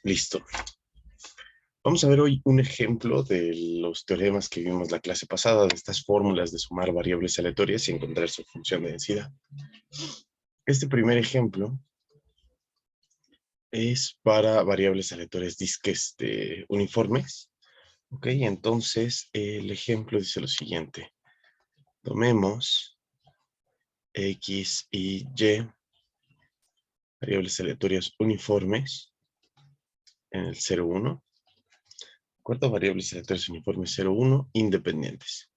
Listo. Vamos a ver hoy un ejemplo de los teoremas que vimos la clase pasada, de estas fórmulas de sumar variables aleatorias y encontrar su función de densidad. Este primer ejemplo es para variables aleatorias disques uniformes. Ok, entonces el ejemplo dice lo siguiente. Tomemos X y Y, variables aleatorias uniformes en el 0, 1. ¿De acuerdo? Variables aleatorias uniformes 0, 1, independientes.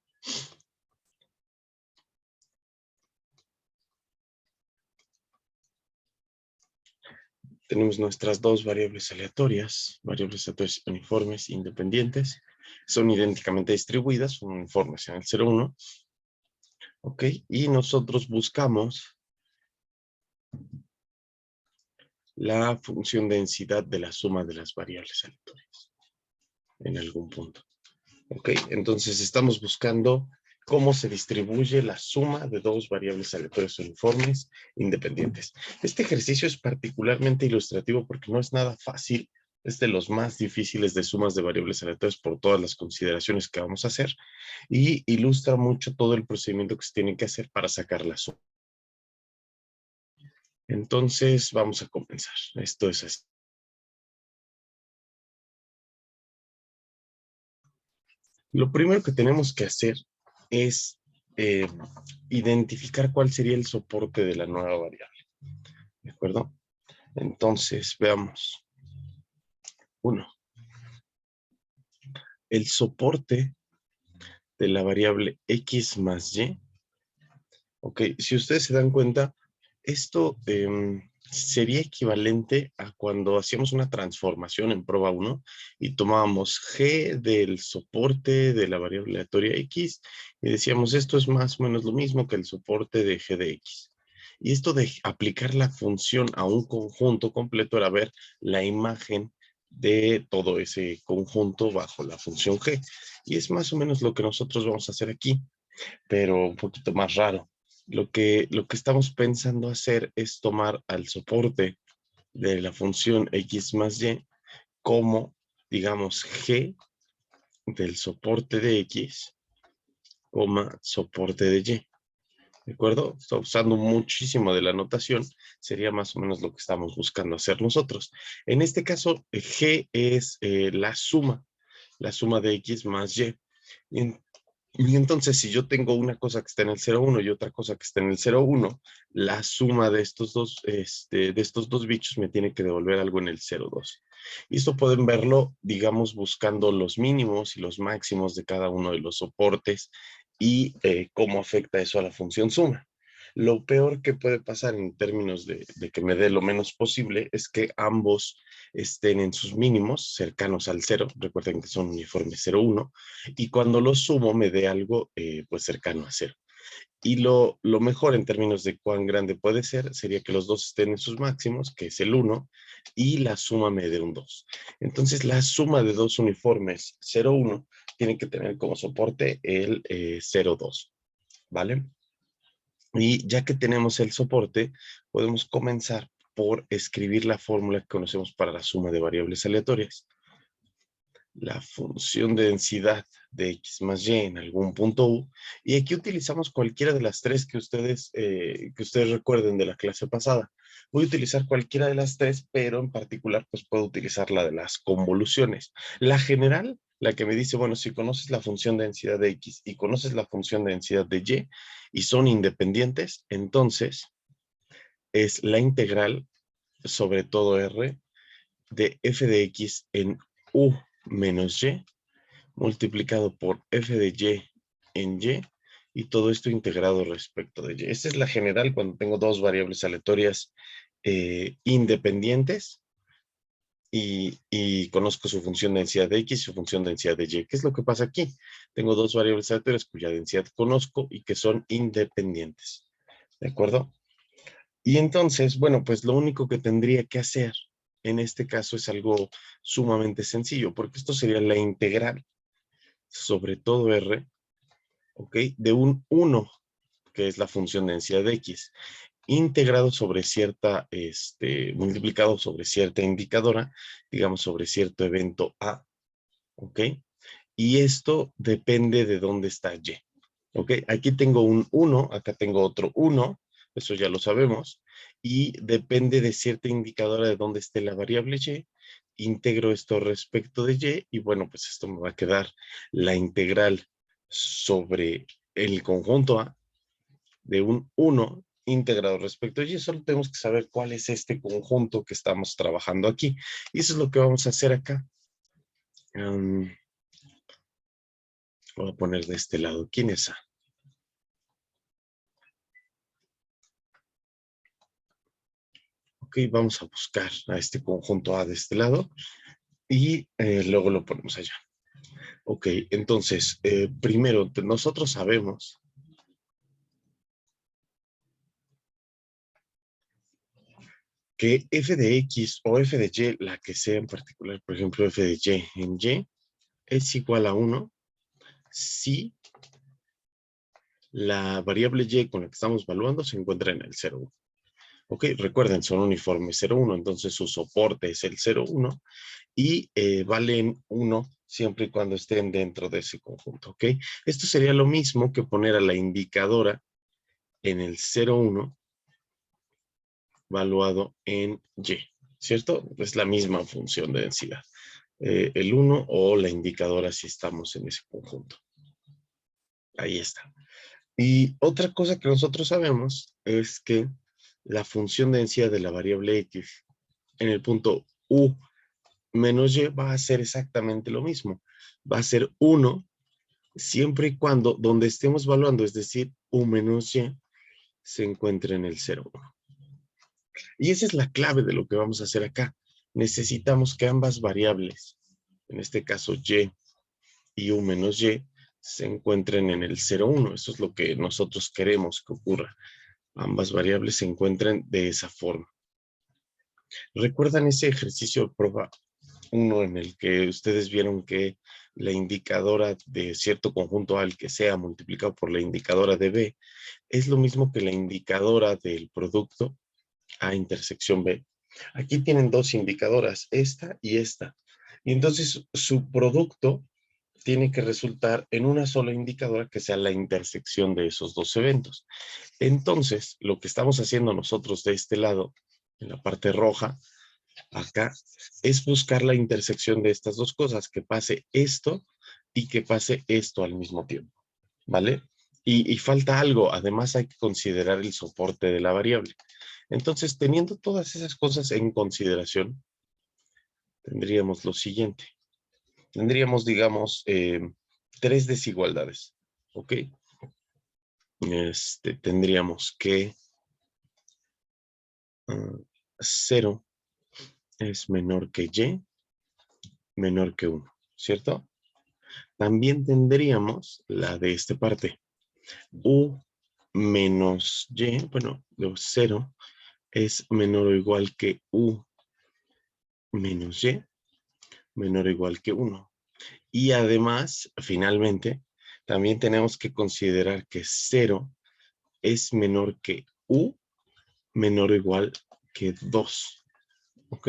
Tenemos nuestras dos variables aleatorias uniformes independientes. Son idénticamente distribuidas, son uniformes en el 0, 1. Ok, y nosotros buscamos la función de densidad de la suma de las variables aleatorias en algún punto. Ok, entonces estamos buscando cómo se distribuye la suma de dos variables aleatorias uniformes independientes. Este ejercicio es particularmente ilustrativo porque no es nada fácil. Es de los más difíciles de sumas de variables aleatorias por todas las consideraciones que vamos a hacer y ilustra mucho todo el procedimiento que se tiene que hacer para sacar la suma. Entonces vamos a comenzar. Esto es así. Lo primero que tenemos que hacer es identificar cuál sería el soporte de la nueva variable. ¿De acuerdo? Entonces, veamos. 1. El soporte de la variable x más y. Ok, si ustedes se dan cuenta, esto sería equivalente a cuando hacíamos una transformación en prueba 1 y tomábamos g del soporte de la variable aleatoria x y decíamos esto es más o menos lo mismo que el soporte de g de x. Y esto de aplicar la función a un conjunto completo era ver la imagen de todo ese conjunto bajo la función g. Y es más o menos lo que nosotros vamos a hacer aquí, pero un poquito más raro. Lo que estamos pensando hacer es tomar al soporte de la función x más y como, digamos, g del soporte de x, soporte de y. ¿De acuerdo? Está usando muchísimo de la notación, sería más o menos lo que estamos buscando hacer nosotros. En este caso, g es la suma de x más y. Y entonces, si yo tengo una cosa que está en el 0, 1 y otra cosa que está en el 0, 1, la suma de estos dos bichos me tiene que devolver algo en el 0, 2. Y esto pueden verlo, digamos, buscando los mínimos y los máximos de cada uno de los soportes y cómo afecta eso a la función suma. Lo peor que puede pasar en términos de que me dé lo menos posible es que ambos estén en sus mínimos cercanos al 0. Recuerden que son uniformes 0, 1. Y cuando lo sumo me dé algo pues cercano a 0. Y lo mejor en términos de cuán grande puede ser sería que los dos estén en sus máximos, que es el 1, y la suma me dé un 2. Entonces la suma de dos uniformes 0, 1 tiene que tener como soporte el 0, 2. ¿Vale? Y ya que tenemos el soporte, podemos comenzar por escribir la fórmula que conocemos para la suma de variables aleatorias. La función de densidad de x más y en algún punto u, y aquí utilizamos cualquiera de las tres que ustedes recuerden de la clase pasada. Voy a utilizar cualquiera de las tres, pero en particular pues puedo utilizar la de las convoluciones. La general, la que me dice, bueno, si conoces la función de densidad de x y conoces la función de densidad de y son independientes, entonces es la integral sobre todo r de f de x en u menos y multiplicado por f de y en y todo esto integrado respecto de y. Esta es la general cuando tengo dos variables aleatorias independientes y conozco su función de densidad de x y su función de densidad de y. ¿Qué es lo que pasa aquí? Tengo dos variables aleatorias cuya densidad conozco y que son independientes. ¿De acuerdo? Y entonces, bueno, pues lo único que tendría que hacer en este caso es algo sumamente sencillo, porque esto sería la integral sobre todo r, ¿ok? De un 1, que es la función de densidad de x. integrado sobre cierta, multiplicado sobre cierta indicadora, digamos sobre cierto evento A, ¿ok? Y esto depende de dónde está Y, ¿ok? Aquí tengo un 1, acá tengo otro 1, eso ya lo sabemos, y depende de cierta indicadora de dónde esté la variable Y, integro esto respecto de Y, y bueno, pues esto me va a quedar la integral sobre el conjunto A de un 1 integrado respecto a Y. Solo tenemos que saber cuál es este conjunto que estamos trabajando aquí. Y eso es lo que vamos a hacer acá. Voy a poner de este lado. ¿Quién es A? Ok, vamos a buscar a este conjunto A de este lado y luego lo ponemos allá. Ok, entonces, primero, nosotros sabemos que f de x o f de y, la que sea en particular, por ejemplo, f de y en y, es igual a 1 si la variable y con la que estamos evaluando se encuentra en el 0,1. Ok, recuerden, son uniformes 0,1, entonces su soporte es el 0,1 y valen 1 siempre y cuando estén dentro de ese conjunto, ¿ok? Esto sería lo mismo que poner a la indicadora en el 0,1 valuado en Y, ¿cierto? Es la misma función de densidad. El 1 o la indicadora si estamos en ese conjunto. Ahí está. Y otra cosa que nosotros sabemos es que la función de densidad de la variable X en el punto U menos Y va a ser exactamente lo mismo. Va a ser 1 siempre y cuando donde estemos evaluando, es decir, U menos Y, se encuentre en el 0,1. Y esa es la clave de lo que vamos a hacer acá. Necesitamos que ambas variables, en este caso y U menos Y, se encuentren en el 0,1. Eso es lo que nosotros queremos que ocurra. Ambas variables se encuentren de esa forma. ¿Recuerdan ese ejercicio de prueba 1 en el que ustedes vieron que la indicadora de cierto conjunto A, el que sea, multiplicado por la indicadora de B, es lo mismo que la indicadora del producto A intersección B? Aquí tienen dos indicadoras, esta y esta. Y entonces su producto tiene que resultar en una sola indicadora que sea la intersección de esos dos eventos. Entonces, lo que estamos haciendo nosotros de este lado, en la parte roja, acá, es buscar la intersección de estas dos cosas, que pase esto y que pase esto al mismo tiempo, ¿vale? Y falta algo, además hay que considerar el soporte de la variable. Entonces, teniendo todas esas cosas en consideración, tendríamos lo siguiente. Tendríamos, digamos, 3 desigualdades, ¿ok? Tendríamos que 0 es menor que Y, menor que 1, ¿cierto? También tendríamos la de esta parte. U menos Y, bueno, 0 es menor o igual que U menos Y, menor o igual que 1. Y además, finalmente, también tenemos que considerar que 0 es menor que U, menor o igual que 2. ¿Ok?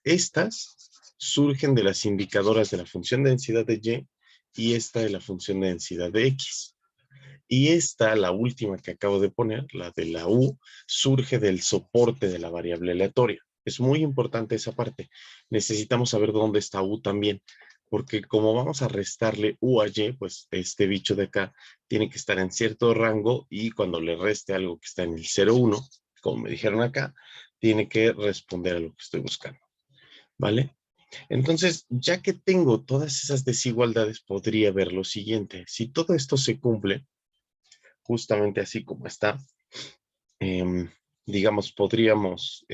Estas surgen de las indicadoras de la función de densidad de Y esta de la función de densidad de X. Y esta, la última que acabo de poner, la de la U, surge del soporte de la variable aleatoria. Es muy importante esa parte. Necesitamos saber dónde está U también, porque como vamos a restarle U a Y, pues este bicho de acá tiene que estar en cierto rango y cuando le reste algo que está en el 0,1, como me dijeron acá, tiene que responder a lo que estoy buscando. ¿Vale? Entonces, ya que tengo todas esas desigualdades, podría ver lo siguiente. Si todo esto se cumple, justamente así como está, digamos, podríamos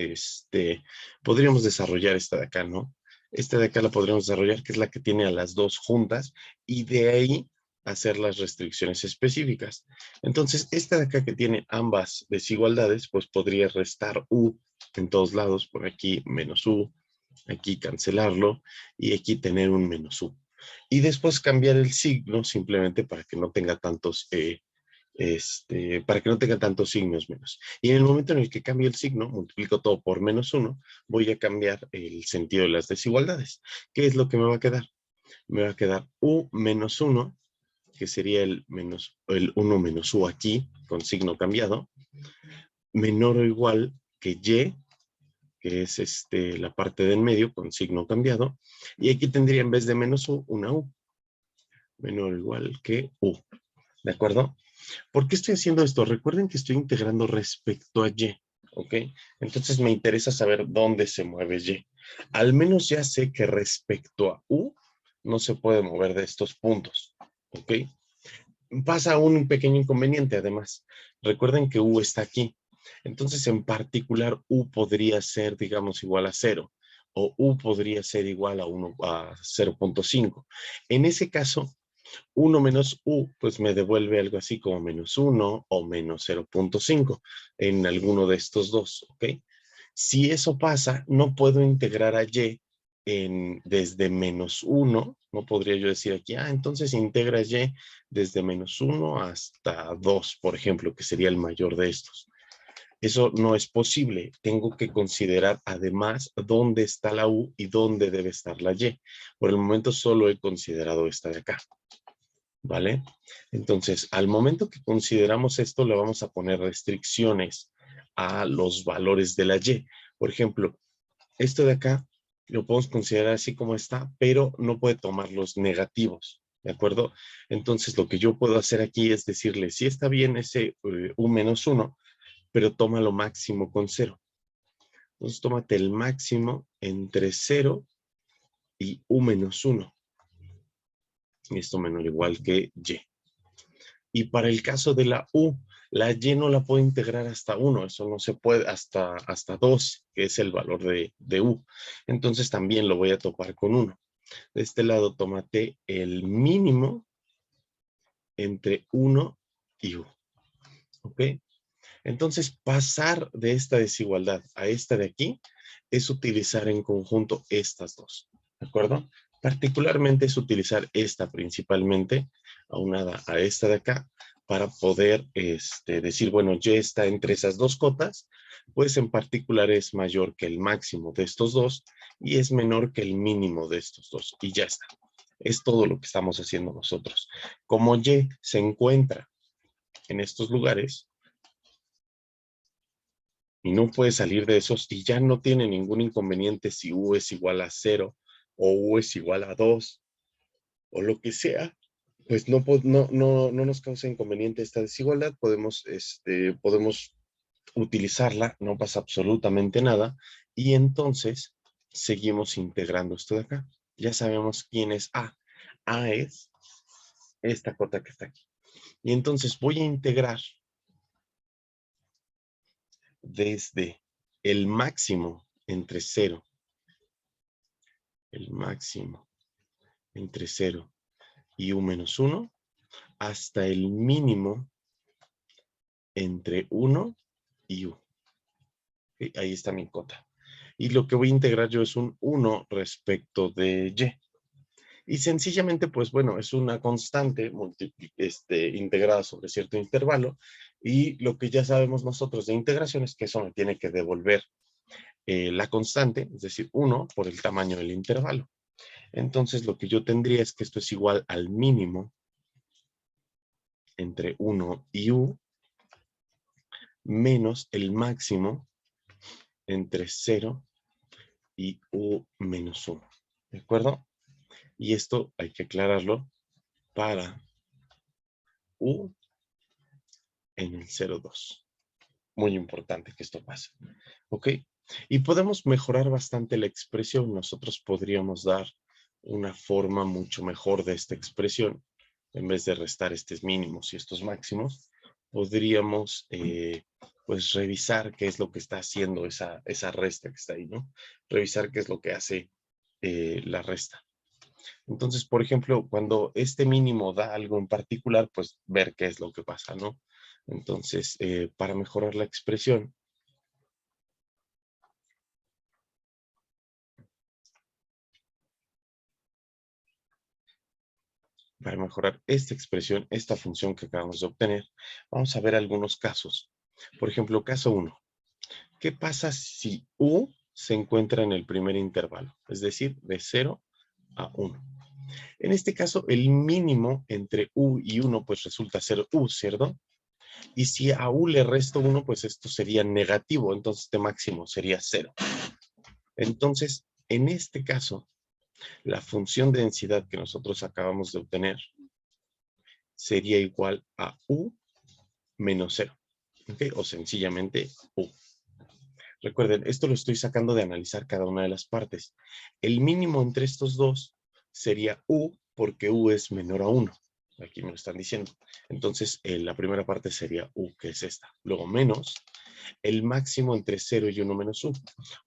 desarrollar esta de acá, ¿no? Esta de acá la podríamos desarrollar, que es la que tiene a las dos juntas, y de ahí hacer las restricciones específicas. Entonces, esta de acá que tiene ambas desigualdades, pues podría restar U en todos lados, por aquí menos U, aquí cancelarlo, y aquí tener un menos U. Y después cambiar el signo simplemente para que no tenga tantos para que no tenga tantos signos menos. Y en el momento en el que cambio el signo, multiplico todo por -1, voy a cambiar el sentido de las desigualdades. ¿Qué es lo que me va a quedar? Me va a quedar u menos 1, que sería el 1 menos u aquí, con signo cambiado, menor o igual que y, que es la parte del medio con signo cambiado, y aquí tendría en vez de menos u, una u, menor o igual que u, ¿de acuerdo? ¿Por qué estoy haciendo esto? Recuerden que estoy integrando respecto a y, ¿ok? Entonces me interesa saber dónde se mueve y. Al menos ya sé que respecto a u no se puede mover de estos puntos, ¿ok? Pasa un pequeño inconveniente además. Recuerden que u está aquí. Entonces, en particular, u podría ser, digamos, igual a 0. O u podría ser igual a 0.5. En ese caso, 1 menos u, pues me devuelve algo así como -1 o menos 0.5 en alguno de estos dos, ¿ok? Si eso pasa, no puedo integrar a y desde -1, no podría yo decir aquí, entonces integra y desde -1 hasta 2, por ejemplo, que sería el mayor de estos. Eso no es posible. Tengo que considerar además dónde está la u y dónde debe estar la y. Por el momento solo he considerado esta de acá. ¿Vale? Entonces, al momento que consideramos esto, le vamos a poner restricciones a los valores de la y. Por ejemplo, esto de acá lo podemos considerar así como está, pero no puede tomar los negativos, ¿de acuerdo? Entonces, lo que yo puedo hacer aquí es decirle, sí está bien ese u menos 1, pero toma lo máximo con 0. Entonces, tómate el máximo entre 0 y u menos 1. Y esto menor o igual que y. Y para el caso de la y no la puedo integrar hasta 1, eso no se puede, hasta 2, que es el valor de u. Entonces también lo voy a topar con 1. De este lado, tómate el mínimo entre 1 y u. ¿Ok? Entonces, pasar de esta desigualdad a esta de aquí es utilizar en conjunto estas dos. ¿De acuerdo? Particularmente es utilizar esta principalmente, aunada a esta de acá, para poder decir, bueno, y está entre esas dos cotas, pues en particular es mayor que el máximo de estos dos y es menor que el mínimo de estos dos. Y ya está. Es todo lo que estamos haciendo nosotros. Como y se encuentra en estos lugares, y no puede salir de esos y ya no tiene ningún inconveniente si u es igual a 0 o u es igual a 2 o lo que sea, pues no nos causa inconveniente esta desigualdad, podemos utilizarla, no pasa absolutamente nada y entonces seguimos integrando esto de acá. Ya sabemos quién es A. A es esta cota que está aquí. Y entonces voy a integrar desde el máximo entre 0, el máximo entre 0 y u menos 1 hasta el mínimo entre 1 y u. ¿Sí? Ahí está mi cota. Y lo que voy a integrar yo es un 1 respecto de y. Y sencillamente, pues bueno, es una constante integrada sobre cierto intervalo. Y lo que ya sabemos nosotros de integración es que eso me tiene que devolver la constante, es decir, 1 por el tamaño del intervalo. Entonces, lo que yo tendría es que esto es igual al mínimo entre 1 y u menos el máximo entre 0 y u menos 1. ¿De acuerdo? Y esto hay que aclararlo para u en el 0,2. Muy importante que esto pase. ¿Ok? Y podemos mejorar bastante la expresión. Nosotros podríamos dar una forma mucho mejor de esta expresión. En vez de restar estos mínimos y estos máximos, podríamos pues revisar qué es lo que está haciendo esa resta que está ahí, ¿no? Revisar qué es lo que hace la resta. Entonces, por ejemplo, cuando este mínimo da algo en particular, pues ver qué es lo que pasa, ¿no? Entonces, para mejorar la expresión, para mejorar esta expresión, esta función que acabamos de obtener, vamos a ver algunos casos. Por ejemplo, caso 1. ¿Qué pasa si U se encuentra en el primer intervalo? Es decir, de 0 a 1. En este caso, el mínimo entre U y 1 pues resulta ser U, ¿cierto? Y si a U le resto 1, pues esto sería negativo, entonces este máximo sería 0. Entonces, en este caso, la función de densidad que nosotros acabamos de obtener sería igual a U menos 0, ¿okay? O sencillamente U. Recuerden, esto lo estoy sacando de analizar cada una de las partes. El mínimo entre estos dos sería U, porque U es menor a 1. Aquí me lo están diciendo. Entonces, la primera parte sería U, que es esta. Luego, menos el máximo entre 0 y 1 menos U.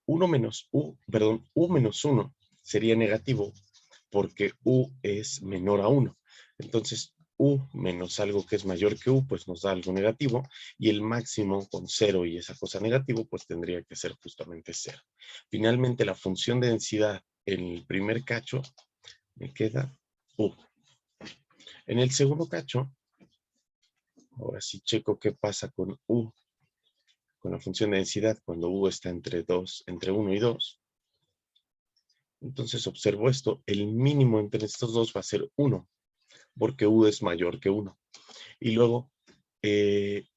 U menos 1 sería negativo, porque U es menor a 1. Entonces, U menos algo que es mayor que U, pues nos da algo negativo, y el máximo con 0 y esa cosa negativo, pues tendría que ser justamente 0. Finalmente, la función de densidad en el primer cacho me queda U. En el segundo cacho, ahora sí checo qué pasa con U, con la función de densidad cuando U está entre 1 y 2. Entonces observo esto, el mínimo entre estos dos va a ser 1, porque U es mayor que 1. Y luego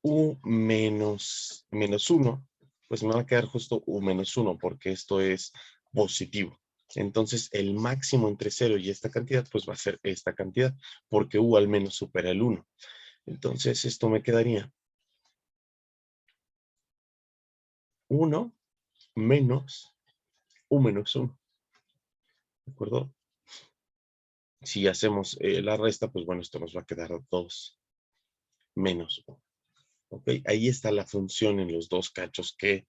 U menos 1, pues me va a quedar justo U menos 1, porque esto es positivo. Entonces el máximo entre 0 y esta cantidad, pues va a ser esta cantidad, porque U al menos supera el 1. Entonces esto me quedaría 1 menos U menos 1. ¿De acuerdo? Si hacemos la resta, pues bueno, esto nos va a quedar 2 menos 1. ¿Ok? Ahí está la función en los dos cachos que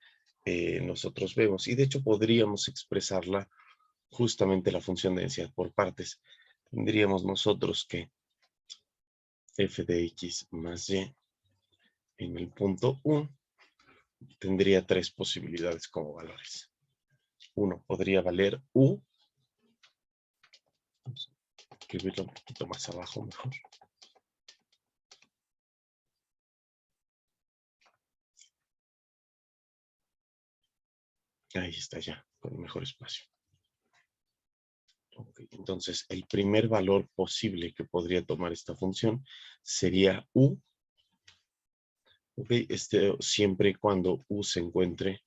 nosotros vemos. Y de hecho podríamos expresarla justamente la función de densidad por partes. Tendríamos nosotros que f de x más y en el punto 1 tendría tres posibilidades como valores. Uno podría valer u. Vamos a escribirlo un poquito más abajo mejor. Ahí está ya, con mejor espacio. Okay, entonces, el primer valor posible que podría tomar esta función sería u. Okay, siempre y cuando u se encuentre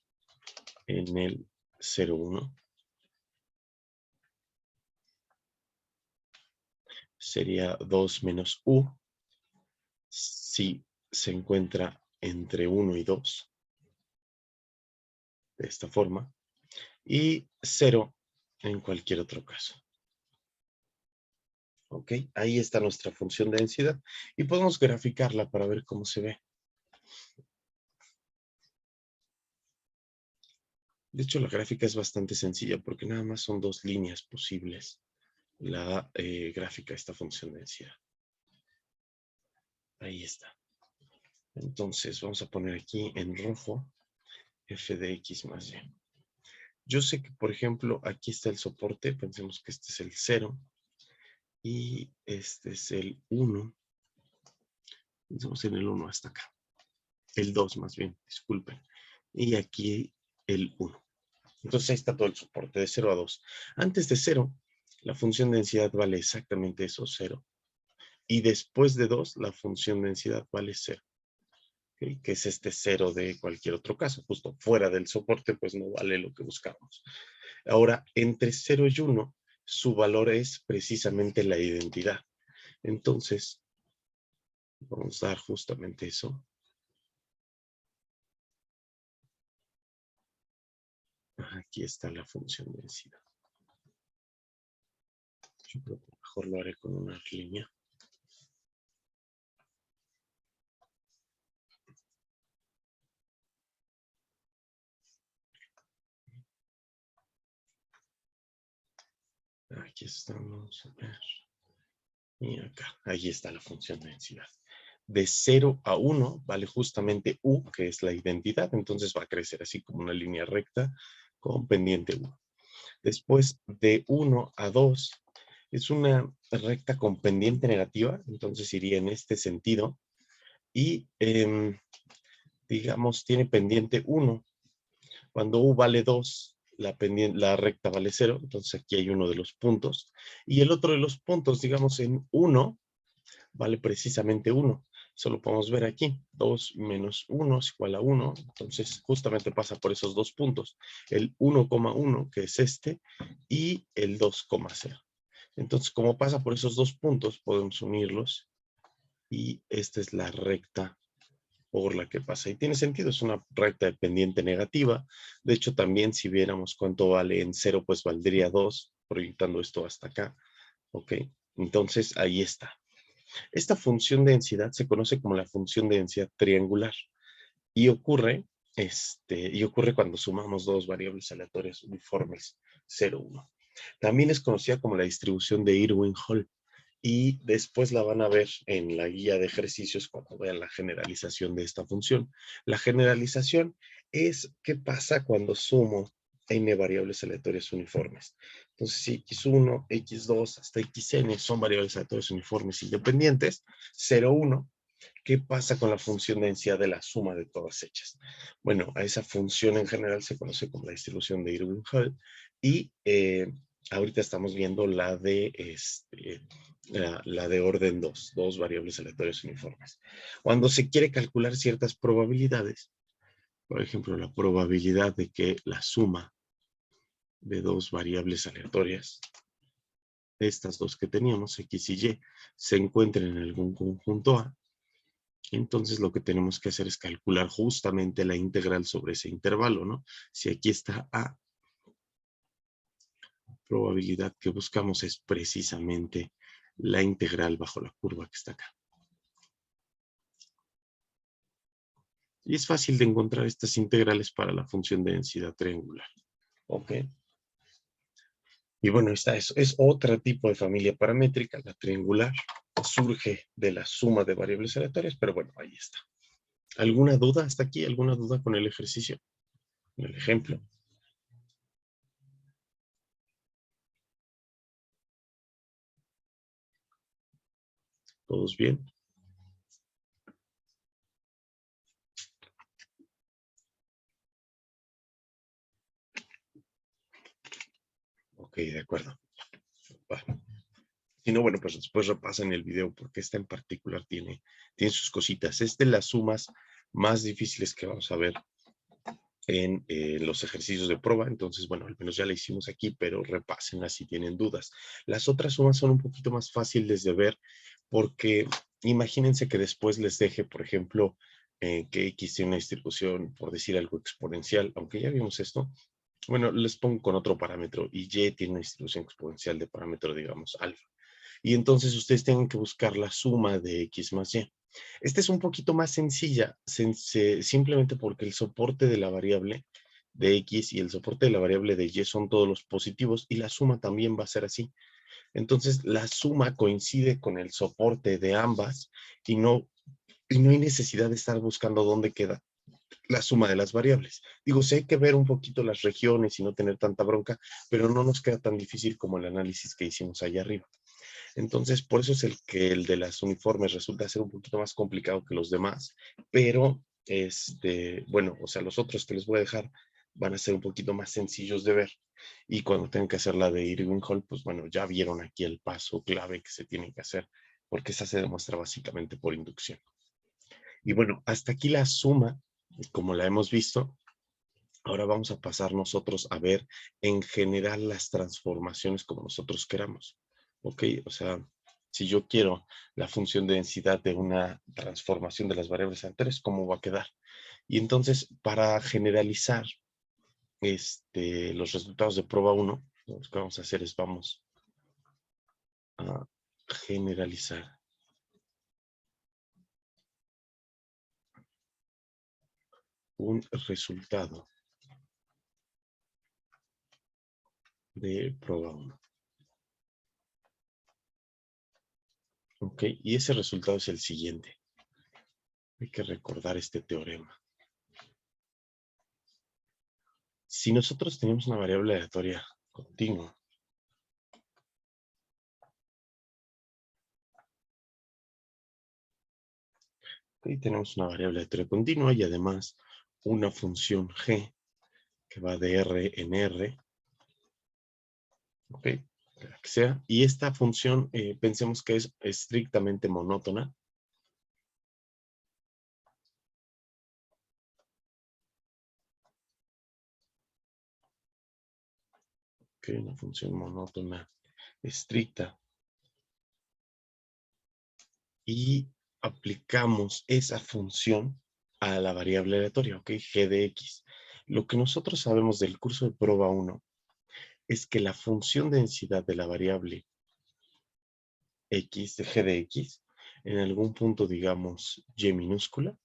en el 0, 1. Sería 2 menos u si se encuentra entre 1 y 2. De esta forma. Y 0 en cualquier otro caso. Ok, ahí está nuestra función de densidad y podemos graficarla para ver cómo se ve. De hecho, la gráfica es bastante sencilla porque nada más son dos líneas posibles. La gráfica de esta función de densidad. Ahí está. Entonces, vamos a poner aquí en rojo f de x más y. Yo sé que, por ejemplo, aquí está el soporte. Pensemos que este es el 0 y este es el 1. Pensemos en el 1 hasta acá. El 2 más bien, disculpen. Y aquí el 1. Entonces ahí está todo el soporte de 0 a 2. Antes de 0, la función de densidad vale exactamente eso, 0. Y después de 2, la función de densidad vale 0. ¿Okay? Que es este 0 de cualquier otro caso. Justo fuera del soporte, pues no vale lo que buscamos. Ahora, entre 0 y 1, su valor es precisamente la identidad. Entonces, vamos a dar justamente eso. Aquí está la función de densidad. Yo creo que mejor lo haré con una línea. Aquí estamos. A ver. Y acá. Ahí está la función de densidad. De 0 a 1 vale justamente U, que es la identidad. Entonces va a crecer así como una línea recta con pendiente 1. Después de 1 a 2 Es una recta con pendiente negativa, entonces iría en este sentido. Y, digamos, tiene pendiente 1. Cuando U vale 2, la recta vale 0, entonces aquí hay uno de los puntos. Y el otro de los puntos, digamos, en 1, vale precisamente 1. Eso lo podemos ver aquí. 2 menos 1 es igual a 1. Entonces, justamente pasa por esos dos puntos. El 1,1, que es este, y el 2,0. Entonces, como pasa por esos dos puntos, podemos unirlos. Y esta es la recta por la que pasa. Y tiene sentido, es una recta de pendiente negativa. De hecho, también si viéramos cuánto vale en 0, pues valdría 2, proyectando esto hasta acá. ¿Ok? Entonces, ahí está. Esta función de densidad se conoce como la función de densidad triangular y ocurre, cuando sumamos dos variables aleatorias uniformes 0, 1. También es conocida como la distribución de Irwin-Hall y después la van a ver en la guía de ejercicios cuando vean la generalización de esta función. La generalización es qué pasa cuando sumo n variables aleatorias uniformes. Entonces, si x1, x2 hasta xn son variables aleatorias uniformes independientes, 0, 1, ¿qué pasa con la función de densidad de la suma de todas ellas? Bueno, a esa función en general se conoce como la distribución de Irwin-Hall y ahorita estamos viendo la de, la de orden 2, dos variables aleatorias uniformes. Cuando se quiere calcular ciertas probabilidades, por ejemplo, la probabilidad de que la suma de dos variables aleatorias, estas dos que teníamos, x y y, se encuentren en algún conjunto A, entonces lo que tenemos que hacer es calcular justamente la integral sobre ese intervalo, ¿no? Si aquí está A, probabilidad que buscamos es precisamente la integral bajo la curva que está acá. Y es fácil de encontrar estas integrales para la función de densidad triangular. ¿Ok? Y bueno, esta es otro tipo de familia paramétrica, la triangular. Surge de la suma de variables aleatorias, pero bueno, ahí está. ¿Alguna duda hasta aquí? ¿Alguna duda con el ejercicio? Con el ejemplo. ¿Todos bien? Ok, de acuerdo. Bueno. Si no, bueno, pues después repasen el video porque esta en particular tiene sus cositas. Es de las sumas más difíciles que vamos a ver en los ejercicios de prueba. Entonces, bueno, al menos ya la hicimos aquí, pero repásenla si tienen dudas. Las otras sumas son un poquito más fáciles de ver porque imagínense que después les deje, por ejemplo, que X tiene una distribución, por decir algo, exponencial, aunque ya vimos esto. Bueno, les pongo con otro parámetro y Y tiene una distribución exponencial de parámetro, digamos, alfa. Y entonces ustedes tienen que buscar la suma de X más Y. Esta es un poquito más sencilla, simplemente porque el soporte de la variable de X y el soporte de la variable de Y son todos los positivos y la suma también va a ser así. Entonces la suma coincide con el soporte de ambas y no hay necesidad de estar buscando dónde queda la suma de las variables. Digo, sí hay que ver un poquito las regiones y no tener tanta bronca, pero no nos queda tan difícil como el análisis que hicimos allá arriba. Entonces, por eso es el de las uniformes resulta ser un poquito más complicado que los demás, pero, bueno, o sea, los otros que les voy a dejar van a ser un poquito más sencillos de ver. Y cuando tengan que hacer la de Irwin-Hall, pues bueno, ya vieron aquí el paso clave que se tiene que hacer, porque esa se demuestra básicamente por inducción. Y bueno, hasta aquí la suma, como la hemos visto. Ahora vamos a pasar nosotros a ver en general las transformaciones como nosotros queramos. ¿Ok? O sea, si yo quiero la función de densidad de una transformación de las variables anteriores, ¿cómo va a quedar? Y entonces, para generalizar los resultados de prueba 1, lo que vamos a hacer es vamos a generalizar un resultado de prueba 1. ¿Ok? Y ese resultado es el siguiente. Hay que recordar este teorema. Si nosotros tenemos una variable aleatoria continua Y tenemos una variable aleatoria continua y además una función g que va de R en R, ¿ok? La que sea. Y esta función pensemos que es estrictamente monótona. Ok, una función monótona estricta. Y aplicamos esa función a la variable aleatoria, ¿ok? G de X. Lo que nosotros sabemos del curso de prueba 1 es que la función de densidad de la variable X, de G de X, en algún punto, digamos, Y minúscula,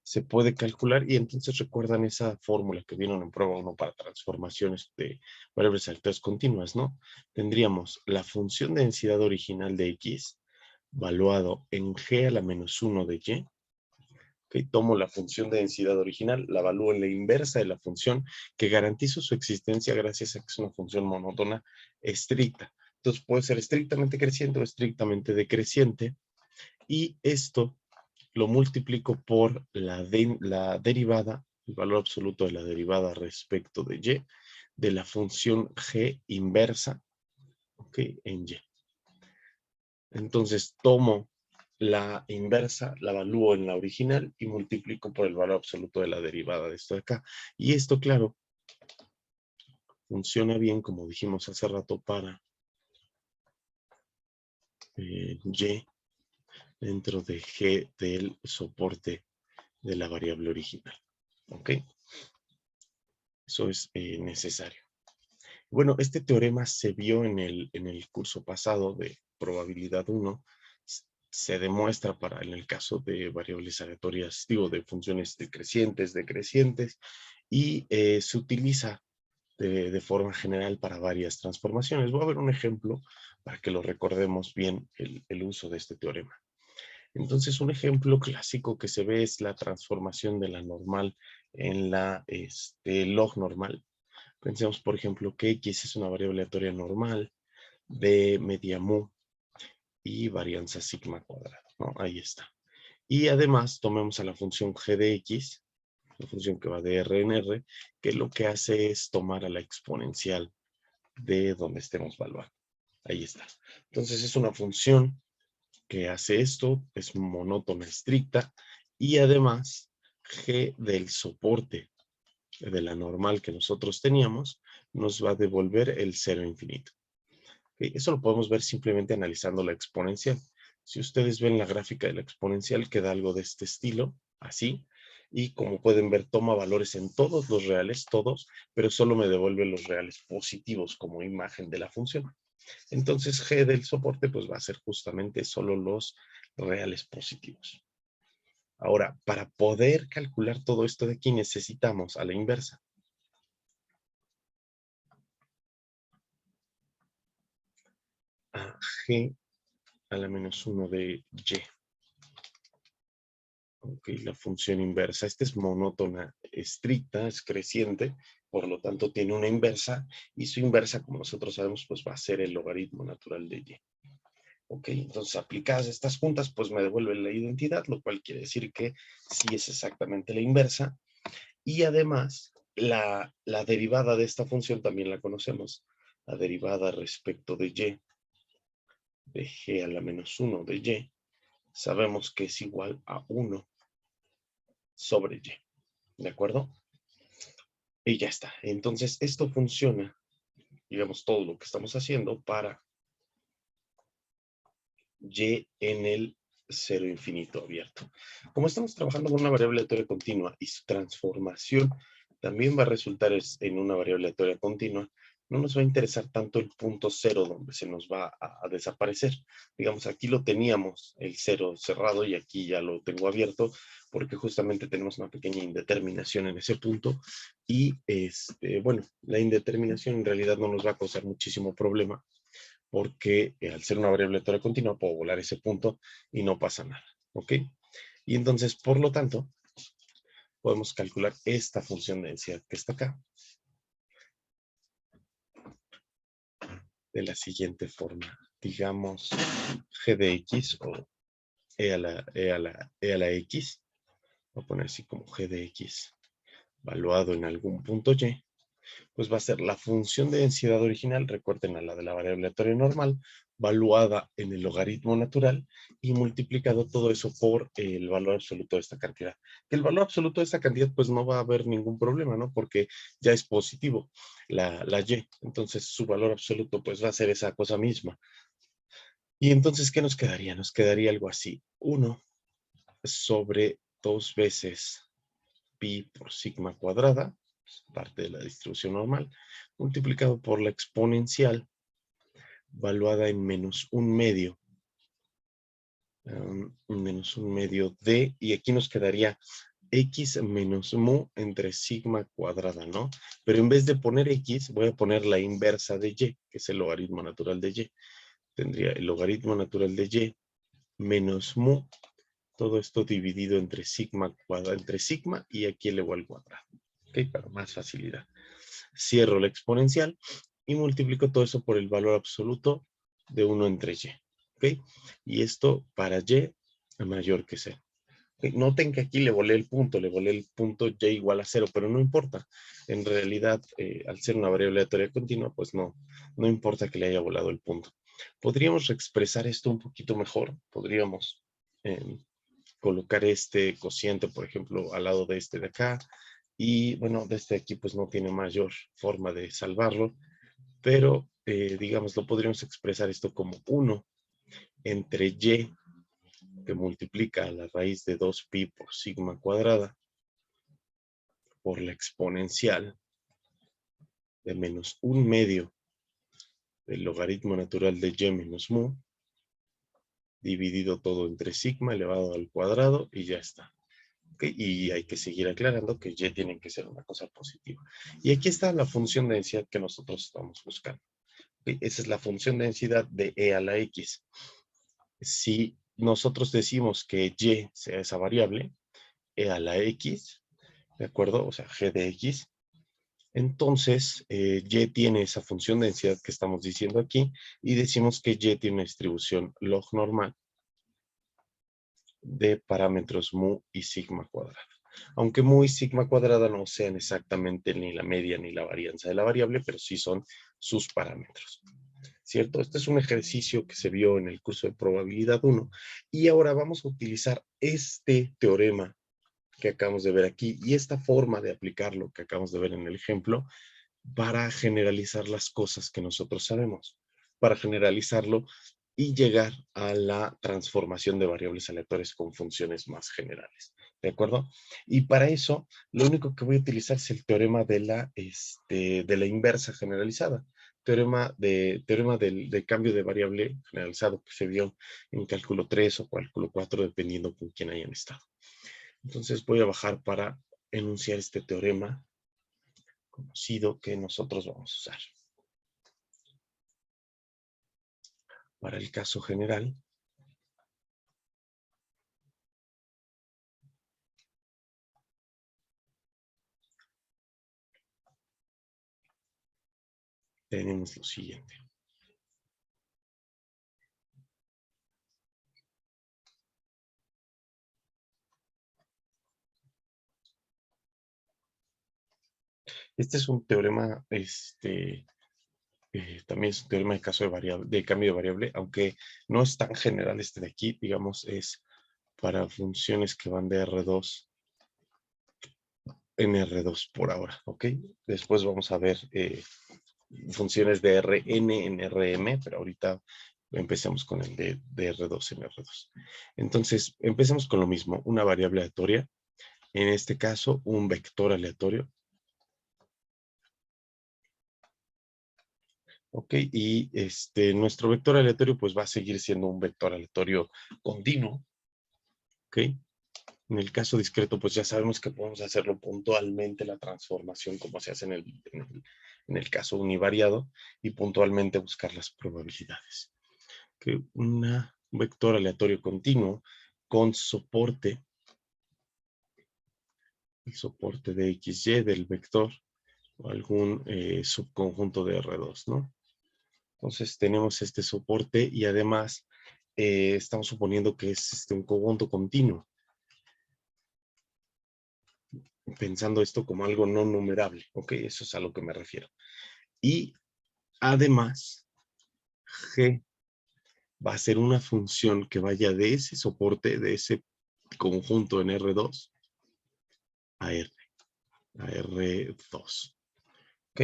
se puede calcular y entonces recuerdan esa fórmula que vieron en prueba 1 para transformaciones de variables aleatorias continuas, ¿no? Tendríamos la función de densidad original de X valuado en G a la menos 1 de Y. Okay, tomo la función de densidad original, la evalúo en la inversa de la función que garantizo su existencia gracias a que es una función monótona estricta. Entonces puede ser estrictamente creciente o estrictamente decreciente y esto lo multiplico por la derivada, el valor absoluto de la derivada respecto de y, de la función g inversa, ¿ok? En y. Entonces tomo la inversa, la evalúo en la original y multiplico por el valor absoluto de la derivada de esto de acá. Y esto, claro, funciona bien, como dijimos hace rato, para y dentro de g del soporte de la variable original. ¿Ok? Eso es necesario. Bueno, este teorema se vio en el curso pasado de probabilidad 1. Se demuestra en el caso de variables aleatorias, digo, de funciones decrecientes, y se utiliza de forma general para varias transformaciones. Voy a ver un ejemplo para que lo recordemos bien el uso de este teorema. Entonces, un ejemplo clásico que se ve es la transformación de la normal en la log normal. Pensemos, por ejemplo, que X es una variable aleatoria normal de media mu y varianza sigma cuadrada, ¿no? Ahí está. Y además tomemos a la función g de X, la función que va de R en R, que lo que hace es tomar a la exponencial de donde estemos evaluando. Ahí está. Entonces es una función que hace esto, es monótona estricta, y además g del soporte de la normal que nosotros teníamos, nos va a devolver el cero infinito. ¿Okay? Eso lo podemos ver simplemente analizando la exponencial. Si ustedes ven la gráfica de la exponencial, queda algo de este estilo, así, y como pueden ver, toma valores en todos los reales, todos, pero solo me devuelve los reales positivos como imagen de la función. Entonces, G del soporte, pues va a ser justamente solo los reales positivos. Ahora, para poder calcular todo esto de aquí, necesitamos a la inversa. A G a la menos 1 de Y. Ok, la función inversa. Esta es monótona estricta, es creciente, por lo tanto tiene una inversa, y su inversa, como nosotros sabemos, pues va a ser el logaritmo natural de Y. Ok, entonces aplicadas estas juntas, pues me devuelve la identidad, lo cual quiere decir que sí es exactamente la inversa. Y además, la derivada de esta función también la conocemos. La derivada respecto de Y, de G a la menos 1 de Y, sabemos que es igual a 1 sobre Y. ¿De acuerdo? Y ya está. Entonces, esto funciona, digamos, todo lo que estamos haciendo para Y en el cero infinito abierto. Como estamos trabajando con una variable aleatoria continua y su transformación también va a resultar en una variable aleatoria continua, no nos va a interesar tanto el punto cero donde se nos va a desaparecer. Digamos, aquí lo teníamos el cero cerrado y aquí ya lo tengo abierto porque justamente tenemos una pequeña indeterminación en ese punto y bueno, la indeterminación en realidad no nos va a causar muchísimo problema porque al ser una variable aleatoria continua puedo volar ese punto y no pasa nada, ¿ok? Y entonces, por lo tanto, podemos calcular esta función de densidad que está acá de la siguiente forma. Digamos, g de x o e a la x, voy a poner así como g de x, valuado en algún punto y, pues va a ser la función de densidad original, recuerden a la de la variable aleatoria normal, valuada en el logaritmo natural y multiplicado todo eso por el valor absoluto de esta cantidad. Que el valor absoluto de esta cantidad pues no va a haber ningún problema, ¿no? Porque ya es positivo la y, entonces su valor absoluto pues va a ser esa cosa misma. Y entonces, ¿qué nos quedaría? Nos quedaría algo así, 1 sobre 2 veces pi por sigma cuadrada, parte de la distribución normal, multiplicado por la exponencial, valuada en menos un medio de, y aquí nos quedaría x menos mu entre sigma cuadrada, ¿no? Pero en vez de poner x, voy a poner la inversa de y, que es el logaritmo natural de y. Tendría el logaritmo natural de y menos mu, todo esto dividido entre sigma cuadrada, entre sigma y aquí elevo al cuadrado. ¿Ok? Para más facilidad. Cierro la exponencial y multiplico todo eso por el valor absoluto de 1 entre y. ¿Ok? Y esto para y mayor que 0. ¿Okay? Noten que aquí le volé el punto y igual a 0, pero no importa. En realidad, al ser una variable aleatoria continua, pues no importa que le haya volado el punto. Podríamos expresar esto un poquito mejor. Podríamos colocar este cociente, por ejemplo, al lado de este de acá. Y bueno, de este de aquí pues no tiene mayor forma de salvarlo, pero digamos, lo podríamos expresar esto como 1 entre y, que multiplica a la raíz de 2pi por sigma cuadrada, por la exponencial de menos un medio del logaritmo natural de y menos mu, dividido todo entre sigma elevado al cuadrado, y ya está. ¿Okay? Y hay que seguir aclarando que y tiene que ser una cosa positiva. Y aquí está la función de densidad que nosotros estamos buscando. ¿Okay? Esa es la función de densidad de e a la x. Si nosotros decimos que y sea esa variable, e a la x, ¿de acuerdo? O sea, g de x, entonces y tiene esa función de densidad que estamos diciendo aquí, y decimos que y tiene una distribución log normal de parámetros mu y sigma cuadrada. Aunque mu y sigma cuadrada no sean exactamente ni la media ni la varianza de la variable, pero sí son sus parámetros. ¿Cierto? Este es un ejercicio que se vio en el curso de probabilidad 1, y ahora vamos a utilizar este teorema que acabamos de ver aquí y esta forma de aplicarlo que acabamos de ver en el ejemplo para generalizar las cosas que nosotros sabemos, para generalizarlo y llegar a la transformación de variables aleatorias con funciones más generales. ¿De acuerdo? Y para eso, lo único que voy a utilizar es el teorema de la inversa generalizada. Teorema del cambio de variable generalizado que se vio en cálculo 3 o cálculo 4, dependiendo con quién hayan estado. Entonces voy a bajar para enunciar este teorema conocido que nosotros vamos a usar. Para el caso general, tenemos lo siguiente. Este es un teorema, también es un teorema de caso de cambio de variable, aunque no es tan general este de aquí, digamos, es para funciones que van de R2 en R2 por ahora, ¿ok? Después vamos a ver funciones de Rn en Rm, pero ahorita empecemos con el de R2 en R2. Entonces, empecemos con lo mismo, una variable aleatoria, en este caso, un vector aleatorio. Ok, y nuestro vector aleatorio pues va a seguir siendo un vector aleatorio continuo. Ok, en el caso discreto pues ya sabemos que podemos hacerlo puntualmente la transformación como se hace en el caso univariado, y puntualmente buscar las probabilidades. Que un vector aleatorio continuo con soporte, el soporte de XY del vector o algún subconjunto de R2, ¿no? Entonces tenemos este soporte y además estamos suponiendo que es un conjunto continuo, pensando esto como algo no numerable, ¿ok? Eso es a lo que me refiero. Y además, G va a ser una función que vaya de ese soporte, de ese conjunto en R2 a R2, ¿ok?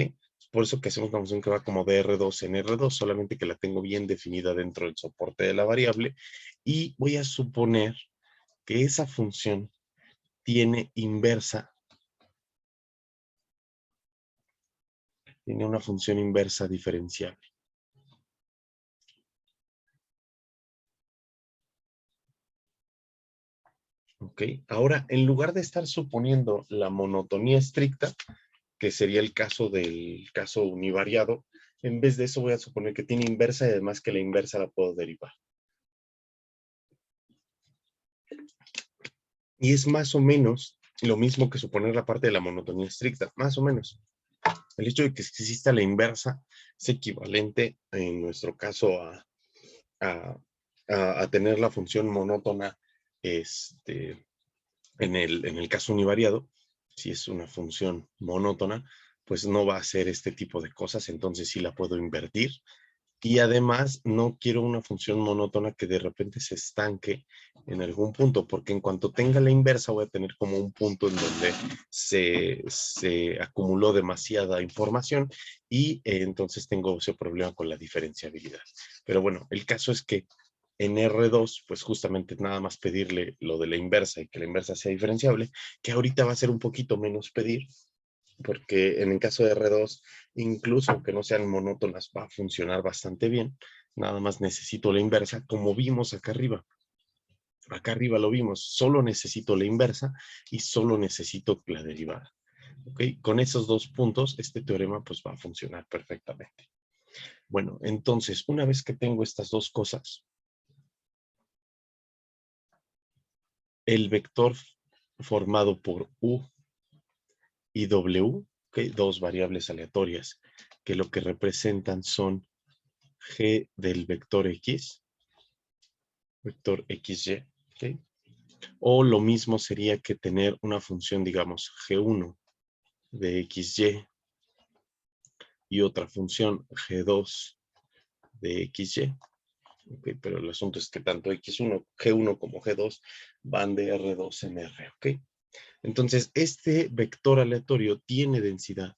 Por eso que hacemos una función que va como de R2 en R2, solamente que la tengo bien definida dentro del soporte de la variable, y voy a suponer que esa función tiene inversa, tiene una función inversa diferenciable. ¿Ok? Ahora, en lugar de estar suponiendo la monotonía estricta, que sería el caso del caso univariado, en vez de eso voy a suponer que tiene inversa y además que la inversa la puedo derivar. Y es más o menos lo mismo que suponer la parte de la monotonía estricta, más o menos. El hecho de que exista la inversa es equivalente, en nuestro caso, a, a tener la función monótona en el caso univariado. Si es una función monótona, pues no va a hacer este tipo de cosas, entonces sí la puedo invertir. Y además no quiero una función monótona que de repente se estanque en algún punto, porque en cuanto tenga la inversa voy a tener como un punto en donde se acumuló demasiada información y entonces tengo ese problema con la diferenciabilidad. Pero bueno, el caso es que en R2, pues justamente nada más pedirle lo de la inversa y que la inversa sea diferenciable, que ahorita va a ser un poquito menos pedir, porque en el caso de R2, incluso aunque no sean monótonas, va a funcionar bastante bien. Nada más necesito la inversa, como vimos acá arriba. Acá arriba lo vimos, solo necesito la inversa y solo necesito la derivada. ¿Okay? Con esos dos puntos, este teorema pues va a funcionar perfectamente. Bueno, entonces, una vez que tengo estas dos cosas, el vector formado por U y W, ¿okay? Dos variables aleatorias, que lo que representan son G del vector X, vector XY, ¿okay? O lo mismo sería que tener una función, digamos, G1 de XY y otra función G2 de XY. Okay, pero el asunto es que tanto X1, G1 como G2 van de R2 en R. ¿Okay? Entonces, este vector aleatorio tiene densidad.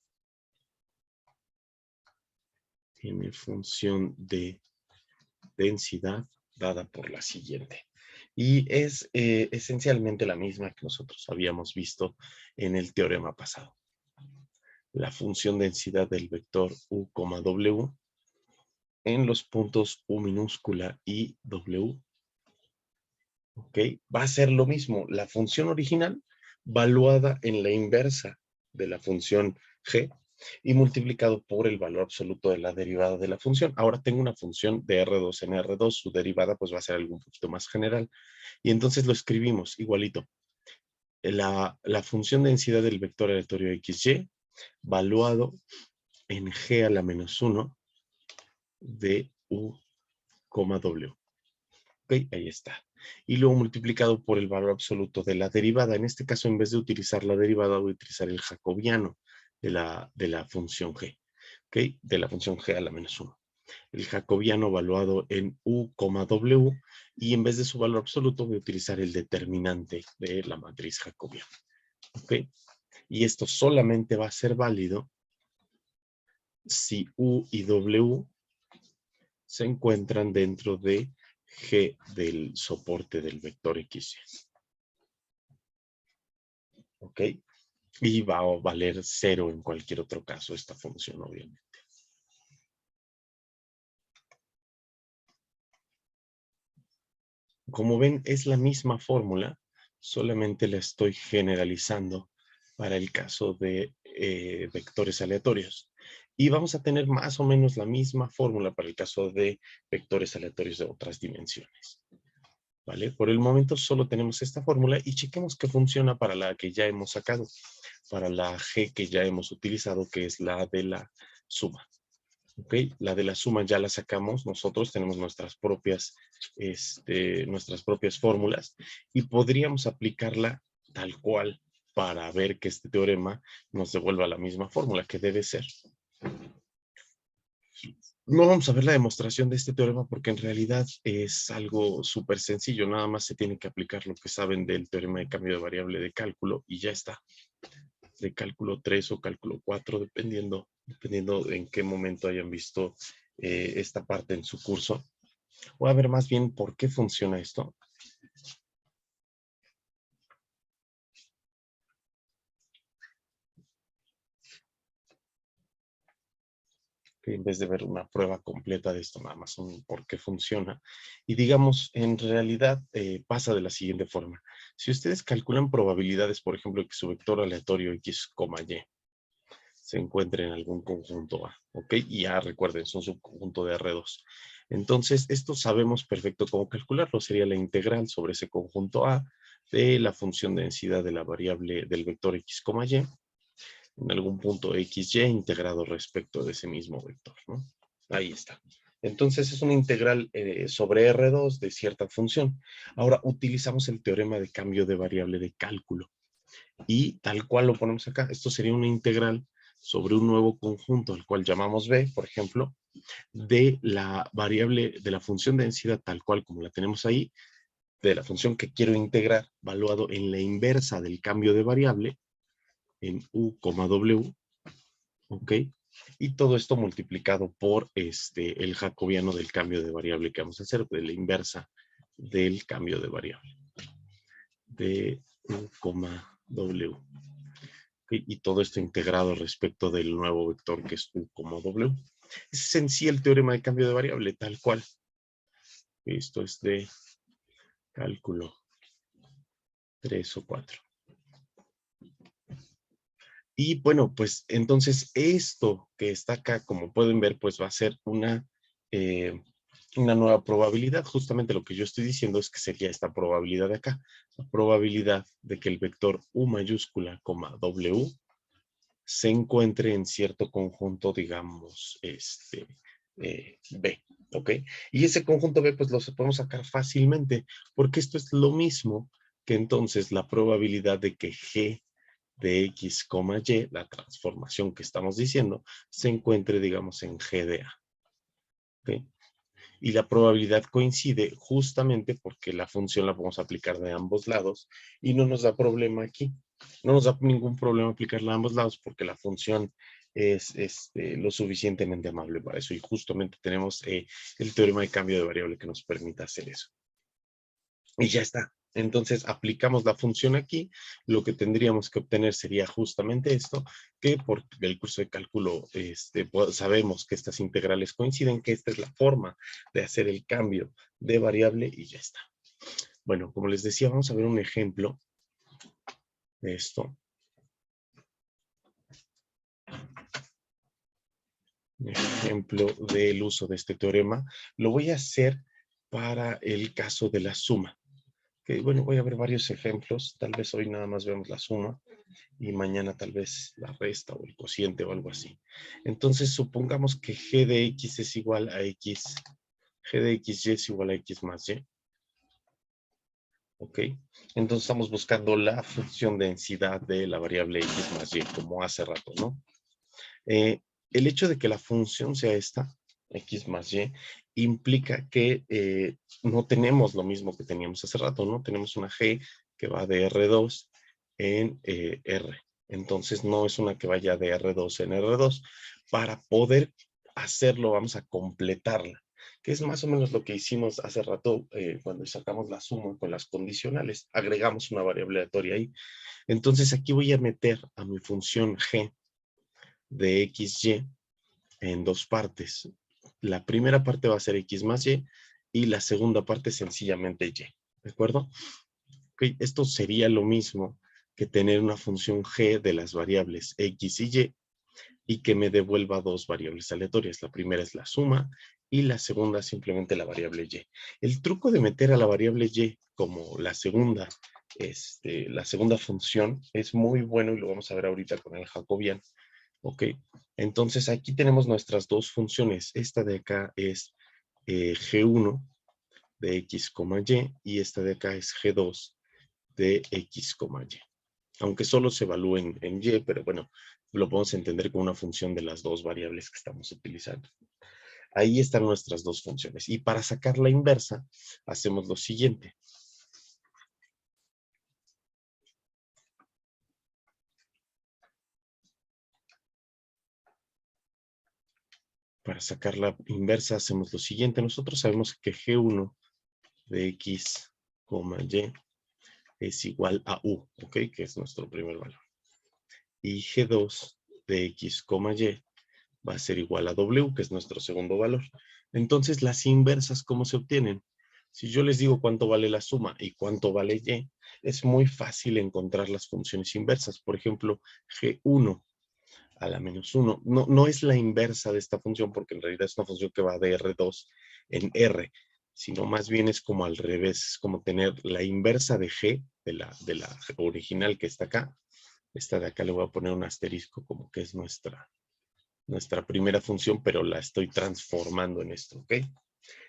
Tiene función de densidad dada por la siguiente. Y es esencialmente la misma que nosotros habíamos visto en el teorema pasado. La función densidad del vector U, W en los puntos U minúscula y W. ¿Ok? Va a ser lo mismo. La función original valuada en la inversa de la función G y multiplicado por el valor absoluto de la derivada de la función. Ahora tengo una función de R2 en R2, su derivada pues va a ser algo un poquito más general. Y entonces lo escribimos igualito. La función de densidad del vector aleatorio XY, valuado en G a la menos 1 de U, W. Ok, ahí está. Y luego multiplicado por el valor absoluto de la derivada. En este caso, en vez de utilizar la derivada, voy a utilizar el jacobiano de la función G. Ok, de la función G a la menos 1. El jacobiano valuado en U, W, y en vez de su valor absoluto voy a utilizar el determinante de la matriz jacobiana. ¿Ok? Y esto solamente va a ser válido si U y W se encuentran dentro de G del soporte del vector X. ¿Ok? Y va a valer 0 en cualquier otro caso esta función, obviamente. Como ven, es la misma fórmula, solamente la estoy generalizando para el caso de vectores aleatorios. Y vamos a tener más o menos la misma fórmula para el caso de vectores aleatorios de otras dimensiones. ¿Vale? Por el momento solo tenemos esta fórmula y chequemos que funciona para la que ya hemos sacado, para la G que ya hemos utilizado, que es la de la suma. ¿ok? La de la suma ya la sacamos, nosotros tenemos nuestras propias fórmulas y podríamos aplicarla tal cual para ver que este teorema nos devuelva la misma fórmula que debe ser. No vamos a ver la demostración de este teorema porque en realidad es algo súper sencillo, nada más se tiene que aplicar lo que saben del teorema de cambio de variable de cálculo y ya está. De cálculo 3 o cálculo 4, dependiendo en qué momento hayan visto esta parte en su curso. Voy a ver más bien por qué funciona esto. Que en vez de ver una prueba completa de esto, nada más un por qué funciona. Y digamos, en realidad pasa de la siguiente forma. Si ustedes calculan probabilidades, por ejemplo, que su vector aleatorio x, y se encuentre en algún conjunto A, ¿ok? Y A, recuerden, es un subconjunto de R2. Entonces, esto sabemos perfecto cómo calcularlo. Sería la integral sobre ese conjunto A de la función de densidad de la variable del vector x, y en algún punto xy integrado respecto de ese mismo vector, ¿no? Ahí está. Entonces es una integral sobre R2 de cierta función. Ahora utilizamos el teorema de cambio de variable de cálculo y tal cual lo ponemos acá. Esto sería una integral sobre un nuevo conjunto, al cual llamamos B, por ejemplo, de la variable, de la función de densidad tal cual como la tenemos ahí, de la función que quiero integrar, valuado en la inversa del cambio de variable, en U, W, ¿ok? Y todo esto multiplicado por el jacobiano del cambio de variable que vamos a hacer, de la inversa del cambio de variable, de U, W. ¿Okay? Y todo esto integrado respecto del nuevo vector que es U, W. Ese es en sí el teorema de cambio de variable, tal cual. Esto es de cálculo 3 o 4. Y bueno, pues entonces esto que está acá, como pueden ver, pues va a ser una nueva probabilidad. Justamente lo que yo estoy diciendo es que sería esta probabilidad de acá. La probabilidad de que el vector U mayúscula, W, se encuentre en cierto conjunto, digamos, B, ¿ok? Y ese conjunto B, pues lo podemos sacar fácilmente, porque esto es lo mismo que entonces la probabilidad de que G de X, Y, la transformación que estamos diciendo, se encuentre, digamos, en G de A, ¿ok? Y la probabilidad coincide justamente porque la función la podemos aplicar de ambos lados y no nos da problema aquí. No nos da ningún problema aplicarla a ambos lados porque la función es lo suficientemente amable para eso y justamente tenemos el teorema de cambio de variable que nos permite hacer eso. Y ya está. Entonces aplicamos la función aquí, lo que tendríamos que obtener sería justamente esto, que por el curso de cálculo pues, sabemos que estas integrales coinciden, que esta es la forma de hacer el cambio de variable y ya está. Bueno, como les decía, vamos a ver un ejemplo de esto. Un ejemplo del uso de este teorema. Lo voy a hacer para el caso de la suma. Que, bueno, voy a ver varios ejemplos. Tal vez hoy nada más vemos la suma y mañana tal vez la resta o el cociente o algo así. Entonces, supongamos que g de x es igual a x, g de xy es igual a x más y. ¿Ok? Entonces estamos buscando la función de densidad de la variable x más y, como hace rato, ¿no? El hecho de que la función sea esta, x más y, implica que no tenemos lo mismo que teníamos hace rato, ¿no? Tenemos una g que va de R2 en R. Entonces no es una que vaya de R2 en R2. Para poder hacerlo vamos a completarla, que es más o menos lo que hicimos hace rato cuando sacamos la suma con las condicionales. Agregamos una variable aleatoria ahí. Entonces aquí voy a meter a mi función g de xy en dos partes. La primera parte va a ser x más y y la segunda parte sencillamente y. ¿De acuerdo? Okay. Esto sería lo mismo que tener una función g de las variables x y que me devuelva dos variables aleatorias. La primera es la suma y la segunda simplemente la variable y. El truco de meter a la variable y como la segunda función es muy bueno y lo vamos a ver ahorita con el jacobiano. ¿Ok? Entonces aquí tenemos nuestras dos funciones. Esta de acá es G1 de X, Y esta de acá es G2 de X, Y. Aunque solo se evalúe en Y, pero bueno, lo podemos entender como una función de las dos variables que estamos utilizando. Ahí están nuestras dos funciones. Y para sacar la inversa, hacemos lo siguiente. Para sacar la inversa, hacemos lo siguiente. Nosotros sabemos que G1 de X, Y es igual a U, ¿ok? Que es nuestro primer valor. Y G2 de X, Y va a ser igual a W, que es nuestro segundo valor. Entonces, las inversas, ¿cómo se obtienen? Si yo les digo cuánto vale la suma y cuánto vale Y, es muy fácil encontrar las funciones inversas. Por ejemplo, G1 a la menos 1 no es la inversa de esta función, porque en realidad es una función que va de R2 en R, sino más bien es como al revés, es como tener la inversa de G, de la original que está acá. Esta de acá le voy a poner un asterisco como que es nuestra primera función, pero la estoy transformando en esto, ¿ok?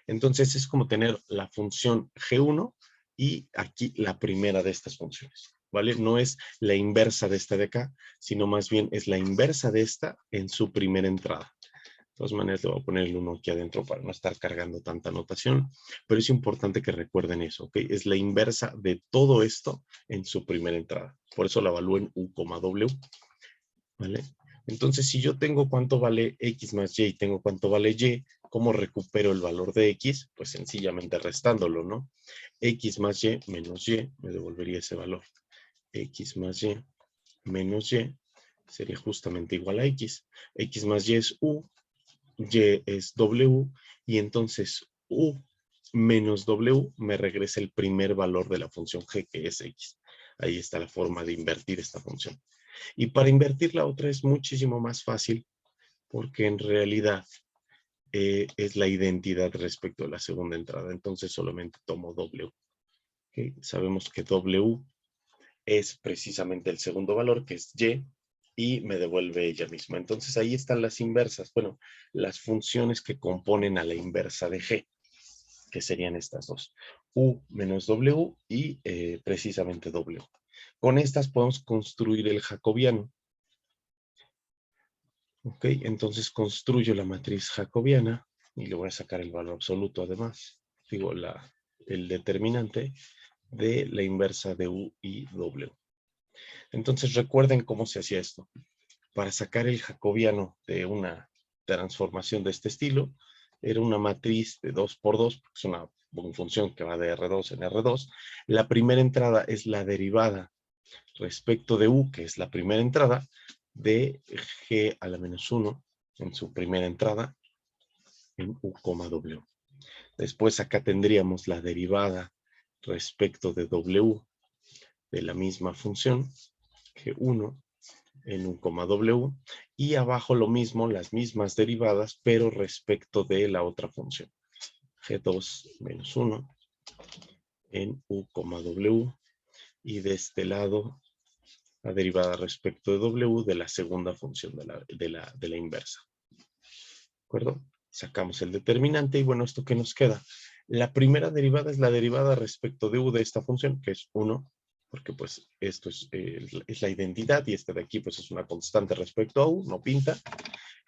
Entonces es como tener la función G1 y aquí la primera de estas funciones, ¿vale? No es la inversa de esta de acá, sino más bien es la inversa de esta en su primera entrada. De todas maneras, le voy a poner el 1 aquí adentro para no estar cargando tanta notación, pero es importante que recuerden eso, ¿ok? Es la inversa de todo esto en su primera entrada. Por eso la evalúo en U, W, ¿vale? Entonces, si yo tengo cuánto vale X más Y y tengo cuánto vale Y, ¿cómo recupero el valor de X? Pues sencillamente restándolo, ¿no? X más Y menos Y me devolvería ese valor. X más Y menos Y sería justamente igual a X. X más Y es U, Y es W, y entonces U menos W me regresa el primer valor de la función G, que es X. Ahí está la forma de invertir esta función. Y para invertir la otra es muchísimo más fácil porque en realidad es la identidad respecto a la segunda entrada. Entonces solamente tomo W. ¿Okay? Sabemos que W es precisamente el segundo valor, que es Y me devuelve ella misma. Entonces ahí están las inversas. Bueno, las funciones que componen a la inversa de G, que serían estas dos. U menos W y precisamente W. Con estas podemos construir el jacobiano. Ok, entonces construyo la matriz jacobiana y le voy a sacar el valor absoluto además. Digo, el determinante de la inversa de U y W. Entonces recuerden cómo se hacía esto. Para sacar el jacobiano de una transformación de este estilo, era una matriz de 2 por 2, porque es una función que va de R2 en R2. La primera entrada es la derivada respecto de U, que es la primera entrada, de G a la menos 1 en su primera entrada en U, W. Después acá tendríamos la derivada respecto de W de la misma función, G1 en U, W, y abajo lo mismo, las mismas derivadas, pero respecto de la otra función, G2 menos 1 en U, W, y de este lado la derivada respecto de W de la segunda función de la inversa. ¿De acuerdo? Sacamos el determinante y bueno, ¿esto qué nos queda? La primera derivada es la derivada respecto de U de esta función, que es 1, porque pues esto es la identidad y este de aquí pues es una constante respecto a U, no pinta.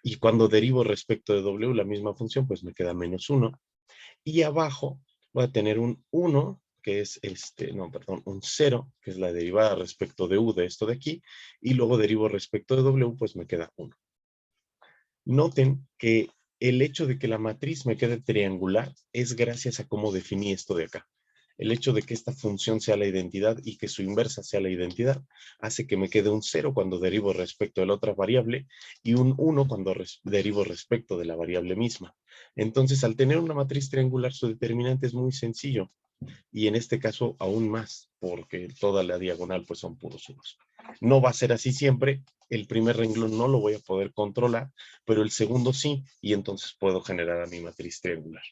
Y cuando derivo respecto de W la misma función, pues me queda menos 1. Y abajo voy a tener un 1, que es un 0, que es la derivada respecto de U de esto de aquí, y luego derivo respecto de W, pues me queda 1. Noten que el hecho de que la matriz me quede triangular es gracias a cómo definí esto de acá. El hecho de que esta función sea la identidad y que su inversa sea la identidad hace que me quede un 0 cuando derivo respecto de la otra variable y un 1 cuando derivo respecto de la variable misma. Entonces, al tener una matriz triangular, su determinante es muy sencillo y en este caso aún más, porque toda la diagonal pues son puros unos. No va a ser así siempre, el primer renglón no lo voy a poder controlar, pero el segundo sí, y entonces puedo generar a mi matriz triangular.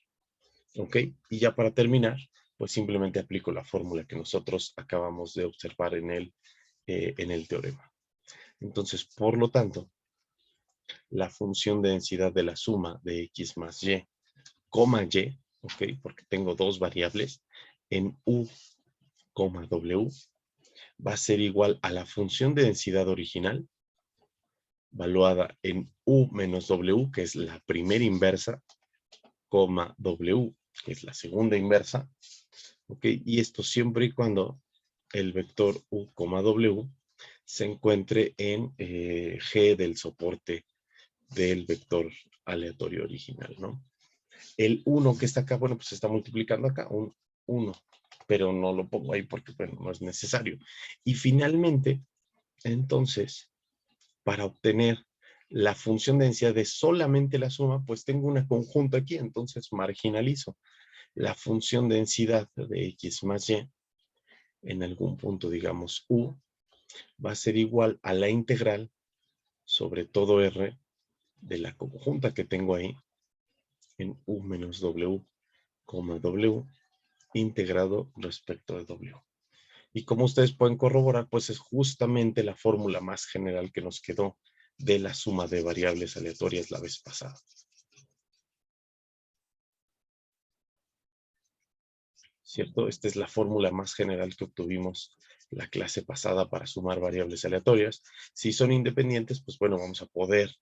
¿Ok? Y ya para terminar, pues simplemente aplico la fórmula que nosotros acabamos de observar en el teorema. Entonces, por lo tanto, la función de densidad de la suma de x más y, coma y, ¿ok? Porque tengo dos variables, en u, w, va a ser igual a la función de densidad original, valuada en u menos w, que es la primera inversa, coma w, que es la segunda inversa, ¿ok? Y esto siempre y cuando el vector u, w se encuentre en G del soporte del vector aleatorio original, ¿no? El 1 que está acá, bueno, pues se está multiplicando acá, un 1, pero no lo pongo ahí porque, bueno, no es necesario. Y finalmente, entonces, para obtener la función de densidad de solamente la suma, pues tengo una conjunta aquí, entonces marginalizo la función de densidad de x más y en algún punto, digamos, u, va a ser igual a la integral sobre todo r de la conjunta que tengo ahí en u menos w, w, integrado respecto de w. Y como ustedes pueden corroborar, pues es justamente la fórmula más general que nos quedó de la suma de variables aleatorias la vez pasada. ¿Cierto? Esta es la fórmula más general que obtuvimos la clase pasada para sumar variables aleatorias. Si son independientes, pues bueno, vamos a poder,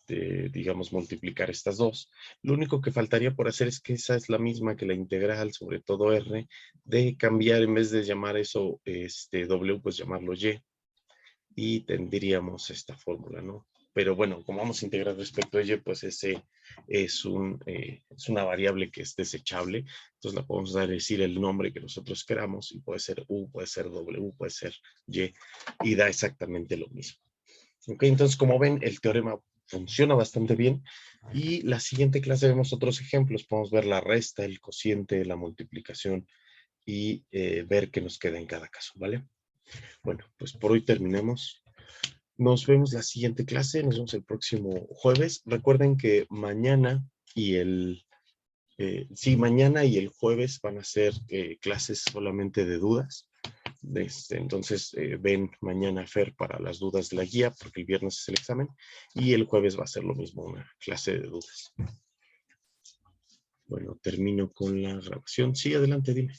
digamos, multiplicar estas dos. Lo único que faltaría por hacer es que esa es la misma que la integral sobre todo r, de cambiar en vez de llamar eso w, pues llamarlo y tendríamos esta fórmula, ¿no? Pero bueno, como vamos a integrar respecto a y, pues ese es una variable que es desechable, entonces la podemos dar, decir el nombre que nosotros queramos, y puede ser u, puede ser w, puede ser y da exactamente lo mismo. Ok, entonces como ven, el teorema funciona bastante bien, y la siguiente clase vemos otros ejemplos, podemos ver la resta, el cociente, la multiplicación, y ver qué nos queda en cada caso, ¿vale? Bueno, pues por hoy terminamos. Nos vemos la siguiente clase, nos vemos el próximo jueves. Recuerden que mañana y mañana y el jueves van a ser clases solamente de dudas. Entonces ven mañana a Fer para las dudas de la guía, porque el viernes es el examen, y el jueves va a ser lo mismo, una clase de dudas. Bueno, termino con la grabación. Sí, adelante, dime.